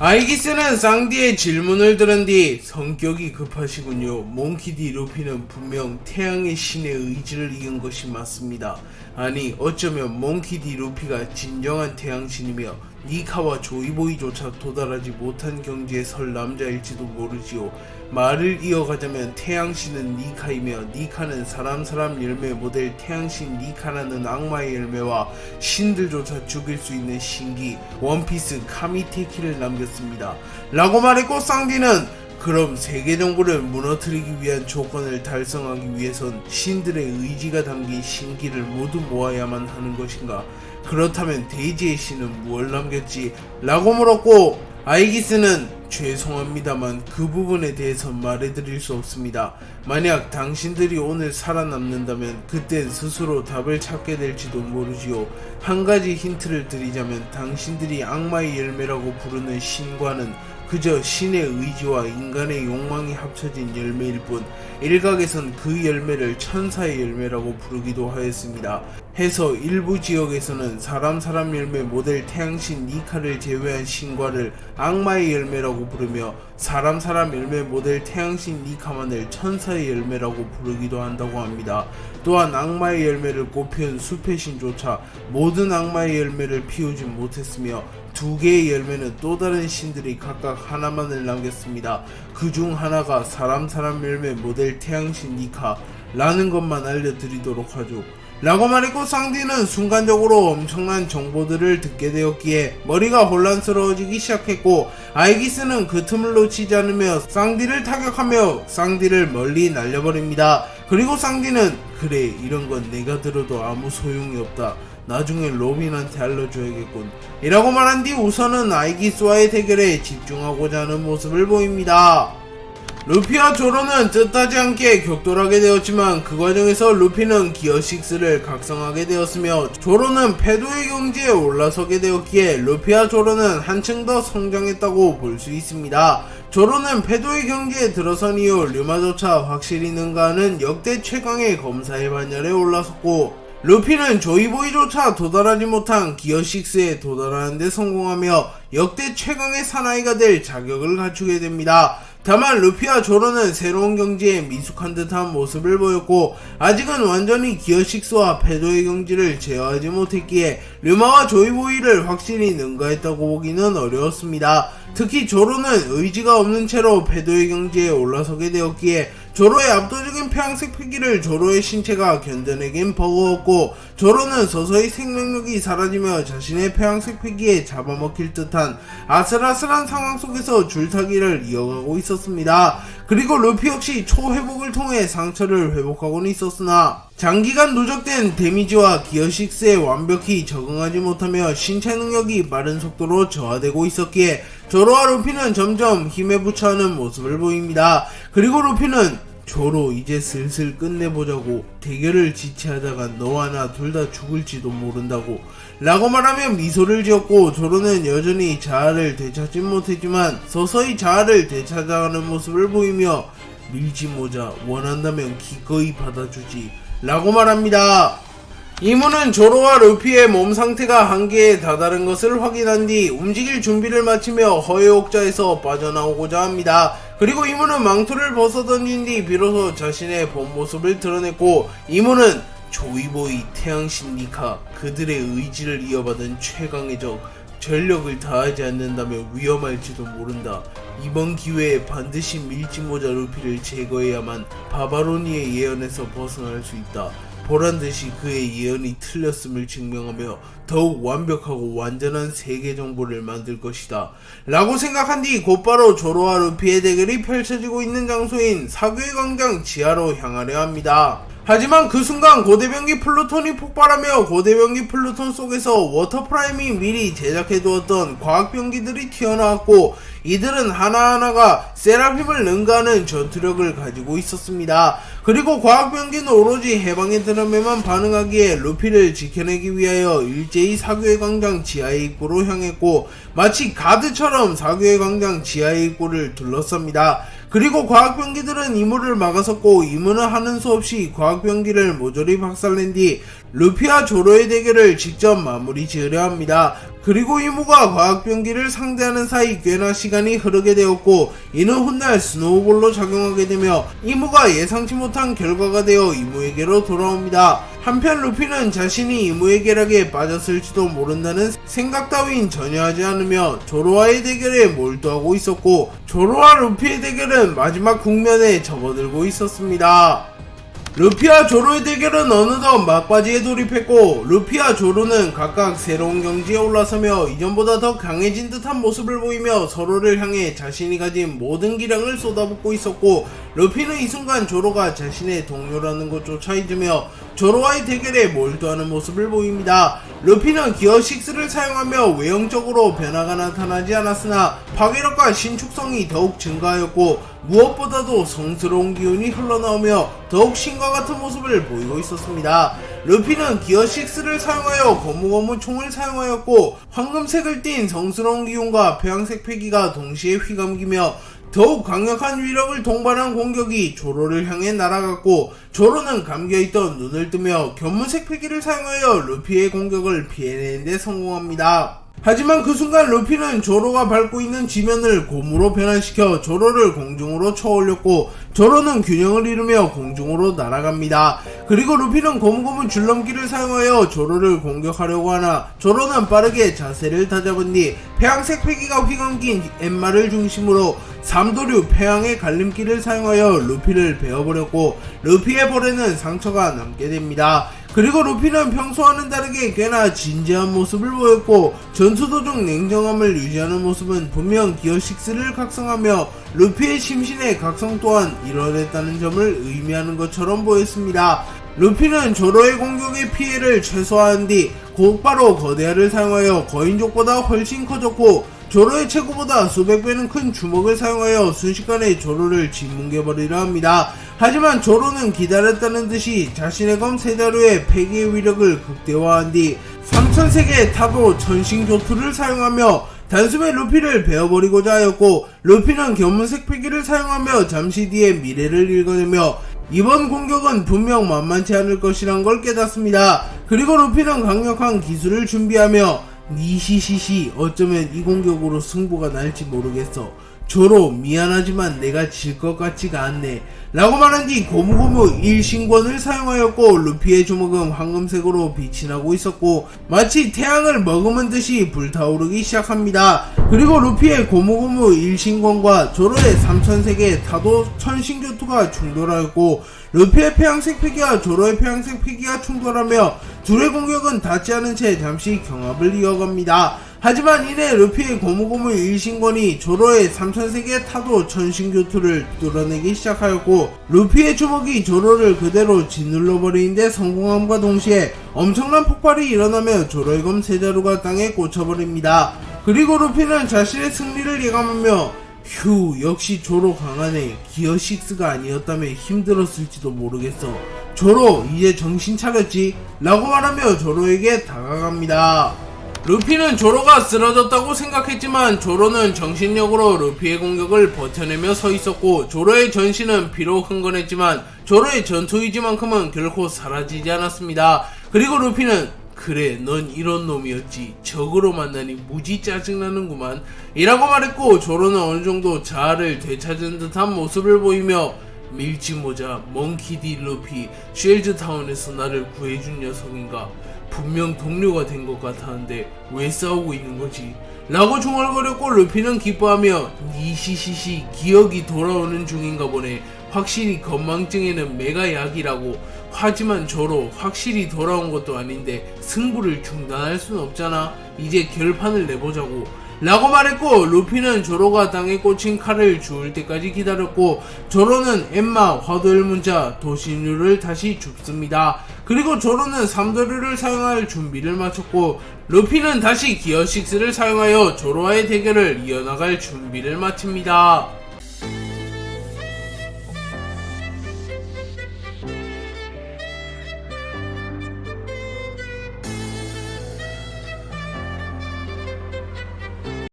아이기스는 쌍디의 질문을 들은 뒤 성격이 급하시군요. 몽키디 루피는 분명 태양의 신의 의지를 이은 것이 맞습니다. 아니 어쩌면 몽키디 루피가 진정한 태양신이며 니카와 조이보이조차 도달하지 못한 경지에 설 남자일지도 모르지요. 말을 이어가자면 태양신은 니카이며 니카는 사람 열매 모델 태양신 니카라는 악마의 열매와 신들조차 죽일 수 있는 신기 원피스 카미테키를 남겼습니다. 라고 말했고 쌍디는 그럼 세계 정부를 무너뜨리기 위한 조건을 달성하기 위해선 신들의 의지가 담긴 신기를 모두 모아야만 하는 것인가? 그렇다면 대지의 신은 무엇을 남겼지? 라고 물었고 아이기스는 죄송합니다만 그 부분에 대해서 말해드릴 수 없습니다. 만약 당신들이 오늘 살아남는다면 그땐 스스로 답을 찾게 될지도 모르지요. 한 가지 힌트를 드리자면 당신들이 악마의 열매라고 부르는 신과는 그저 신의 의지와 인간의 욕망이 합쳐진 열매일 뿐 일각에선 그 열매를 천사의 열매라고 부르기도 하였습니다. 해서 일부 지역에서는 사람 열매 모델 태양신 니카를 제외한 신과를 악마의 열매라고 부르며 사람 열매 모델 태양신 니카만을 천사의 열매라고 부르기도 한다고 합니다. 또한 악마의 열매를 꽃피운 숲의 신조차 모든 악마의 열매를 피우진 못했으며 두 개의 열매는 또 다른 신들이 각각 하나만을 남겼습니다. 그 중 하나가 사람 열매 모델 태양신 니카 라는 것만 알려드리도록 하죠. 라고 말했고 쌍디는 순간적으로 엄청난 정보들을 듣게 되었기에 머리가 혼란스러워지기 시작했고 아이기스는 그 틈을 놓치지 않으며 쌍디를 타격하며 쌍디를 멀리 날려버립니다. 그리고 쌍디는 그래 이런 건 내가 들어도 아무 소용이 없다. 나중에 로빈한테 알려줘야겠군 이라고 말한 뒤 우선은 아이기스와의 대결에 집중하고자 하는 모습을 보입니다. 루피와 조로는 뜻하지 않게 격돌하게 되었지만 그 과정에서 루피는 기어6를 각성하게 되었으며 조로는 패도의 경지에 올라서게 되었기에 루피와 조로는 한층 더 성장했다고 볼 수 있습니다. 조로는 패도의 경지에 들어선 이후 류마조차 확실히 능가하는 역대 최강의 검사의 반열에 올라섰고 루피는 조이보이조차 도달하지 못한 기어6에 도달하는 데 성공하며 역대 최강의 사나이가 될 자격을 갖추게 됩니다. 다만 루피와 조로는 새로운 경지에 미숙한 듯한 모습을 보였고 아직은 완전히 기어6와 패도의 경지를 제어하지 못했기에 류마와 조이보이를 확실히 능가했다고 보기는 어려웠습니다. 특히 조로는 의지가 없는 채로 패도의 경지에 올라서게 되었기에 조로의 압도적인 폐양색 패기를 조로의 신체가 견뎌내긴 버거웠고 조로는 서서히 생명력이 사라지며 자신의 폐양색 패기에 잡아먹힐 듯한 아슬아슬한 상황 속에서 줄타기를 이어가고 있었습니다. 그리고 루피 역시 초회복을 통해 상처를 회복하고는 있었으나 장기간 누적된 데미지와 기어6에 완벽히 적응하지 못하며 신체 능력이 빠른 속도로 저하되고 있었기에 조로와 루피는 점점 힘에 부처하는 모습을 보입니다. 그리고 루피는 조로 이제 슬슬 끝내보자고 대결을 지체하다가 너와 나 둘 다 죽을지도 모른다고 라고 말하며 미소를 지었고 조로는 여전히 자아를 되찾진 못했지만 서서히 자아를 되찾아가는 모습을 보이며 밀지모자 원한다면 기꺼이 받아주지 라고 말합니다. 이문은 조로와 루피의 몸 상태가 한계에 다다른 것을 확인한 뒤 움직일 준비를 마치며 허의 옥자에서 빠져나오고자 합니다. 그리고 이문은 망토를 벗어던진 뒤 비로소 자신의 본 모습을 드러냈고 이문은 조이보이, 태양신 니카 그들의 의지를 이어받은 최강의 적 전력을 다하지 않는다면 위험할지도 모른다. 이번 기회에 반드시 밀지모자 루피를 제거해야만 바바로니의 예언에서 벗어날 수 있다. 보란듯이 그의 예언이 틀렸음을 증명하며 더욱 완벽하고 완전한 세계 정보를 만들 것이다 라고 생각한 뒤 곧바로 조로와 루피의 대결이 펼쳐지고 있는 장소인 사교의 광장 지하로 향하려 합니다. 하지만 그 순간 고대병기 플루톤이 폭발하며 고대병기 플루톤 속에서 워터프라임이 미리 제작해두었던 과학병기들이 튀어나왔고 이들은 하나하나가 세라핌을 능가하는 전투력을 가지고 있었습니다. 그리고 과학병기는 오로지 해방의 드럼에만 반응하기에 루피를 지켜내기 위하여 일제히 사교의 광장 지하의 입구로 향했고 마치 가드처럼 사교의 광장 지하의 입구를 둘러쌉니다. 그리고 과학병기들은 이무를 막아섰고 이무는 하는 수 없이 과학병기를 모조리 박살낸 뒤 루피와 조로의 대결을 직접 마무리 지으려 합니다. 그리고 이무가 과학병기를 상대하는 사이 꽤나 시간이 흐르게 되었고 이는 훗날 스노우볼로 작용하게 되며 이무가 예상치 못한 결과가 되어 이무에게로 돌아옵니다. 한편 루피는 자신이 이무의 계략에 빠졌을지도 모른다는 생각 따윈 전혀 하지 않으며 조로와의 대결에 몰두하고 있었고 조로와 루피의 대결은 마지막 국면에 접어들고 있었습니다. 루피와 조로의 대결은 어느덧 막바지에 돌입했고 루피와 조로는 각각 새로운 경지에 올라서며 이전보다 더 강해진 듯한 모습을 보이며 서로를 향해 자신이 가진 모든 기량을 쏟아붓고 있었고 루피는 이 순간 조로가 자신의 동료라는 것조차 잊으며 조로와의 대결에 몰두하는 모습을 보입니다. 루피는 기어 6를 사용하며 외형적으로 변화가 나타나지 않았으나 파괴력과 신축성이 더욱 증가하였고 무엇보다도 성스러운 기운이 흘러나오며 더욱 신과 같은 모습을 보이고 있었습니다. 루피는 기어 6를 사용하여 거무거무 총을 사용하였고 황금색을 띤 성스러운 기운과 폐양색 패기가 동시에 휘감기며 더욱 강력한 위력을 동반한 공격이 조로를 향해 날아갔고 조로는 감겨있던 눈을 뜨며 견문색 패기를 사용하여 루피의 공격을 피해내는 데 성공합니다. 하지만 그 순간 루피는 조로가 밟고 있는 지면을 곰으로 변환시켜 조로를 공중으로 쳐올렸고 조로는 균형을 잃으며 공중으로 날아갑니다. 그리고 루피는 고무고무 줄넘기를 사용하여 조로를 공격하려고 하나 조로는 빠르게 자세를 다잡은 뒤 폐양색 패기가 휘감긴 엠마를 중심으로 삼도류 폐양의 갈림길을 사용하여 루피를 베어버렸고 루피의 볼에는 상처가 남게 됩니다. 그리고 루피는 평소와는 다르게 꽤나 진지한 모습을 보였고 전투 도중 냉정함을 유지하는 모습은 분명 기어 6를 각성하며 루피의 심신의 각성 또한 이뤄냈다는 점을 의미하는 것처럼 보였습니다. 루피는 조로의 공격의 피해를 최소화한 뒤 곧바로 거대화를 사용하여 거인족보다 훨씬 커졌고 조로의 체구보다 수백 배는 큰 주먹을 사용하여 순식간에 조로를 짓뭉개버리려 합니다. 하지만 조로는 기다렸다는 듯이 자신의 검 세자루의 패기의 위력을 극대화한 뒤 3000세계의 타도 천싱조투를 사용하며 단숨에 루피를 베어버리고자 하였고 루피는 견문색 패기를 사용하며 잠시 뒤에 미래를 읽어내며 이번 공격은 분명 만만치 않을 것이란 걸 깨닫습니다. 그리고 루피는 강력한 기술을 준비하며 니시시시 어쩌면 이 공격으로 승부가 날지 모르겠어. 조로 미안하지만 내가 질 것 같지가 않네 라고 말한 뒤 고무고무 일신권을 사용하였고 루피의 주먹은 황금색으로 빛이 나고 있었고 마치 태양을 머금은 듯이 불타오르기 시작합니다. 그리고 루피의 고무고무 일신권과 조로의 3000세계 타도 천싱교투가 충돌하였고 루피의 폐양색 패기와 조로의 폐양색 패기가 충돌하며 둘의 공격은 닿지 않은 채 잠시 경합을 이어갑니다. 하지만 이내 루피의 고무고무 일신권이 조로의 3000세계 타도 천신교투를 뚫어내기 시작하였고 루피의 주먹이 조로를 그대로 짓눌러버리는 데 성공함과 동시에 엄청난 폭발이 일어나며 조로의 검 세자루가 땅에 꽂혀버립니다. 그리고 루피는 자신의 승리를 예감하며 휴 역시 조로 강하네. 기어 6가 아니었다면 힘들었을지도 모르겠어. 조로 이제 정신 차렸지? 라고 말하며 조로에게 다가갑니다. 루피는 조로가 쓰러졌다고 생각했지만 조로는 정신력으로 루피의 공격을 버텨내며 서 있었고 조로의 전신은 비록 흥건했지만 조로의 전투 의지만큼은 결코 사라지지 않았습니다. 그리고 루피는 그래 넌 이런 놈이었지 적으로 만나니 무지 짜증나는구만 이라고 말했고 조로는 어느정도 자아를 되찾은 듯한 모습을 보이며 밀짚모자 몽키디 루피 쉘즈타운에서 나를 구해준 녀석인가 분명 동료가 된 것 같았는데 왜 싸우고 있는 거지? 라고 중얼거렸고 루피는 기뻐하며 니시시시 기억이 돌아오는 중인가 보네. 확실히 건망증에는 매가 약이라고. 하지만 조로 확실히 돌아온 것도 아닌데 승부를 중단할 순 없잖아. 이제 결판을 내보자고. 라고 말했고 루피는 조로가 땅에 꽂힌 칼을 주울 때까지 기다렸고 조로는 엠마, 화도일문자, 도신류를 다시 줍습니다. 그리고 조로는 삼도류를 사용할 준비를 마쳤고 루피는 다시 기어 6를 사용하여 조로와의 대결을 이어나갈 준비를 마칩니다.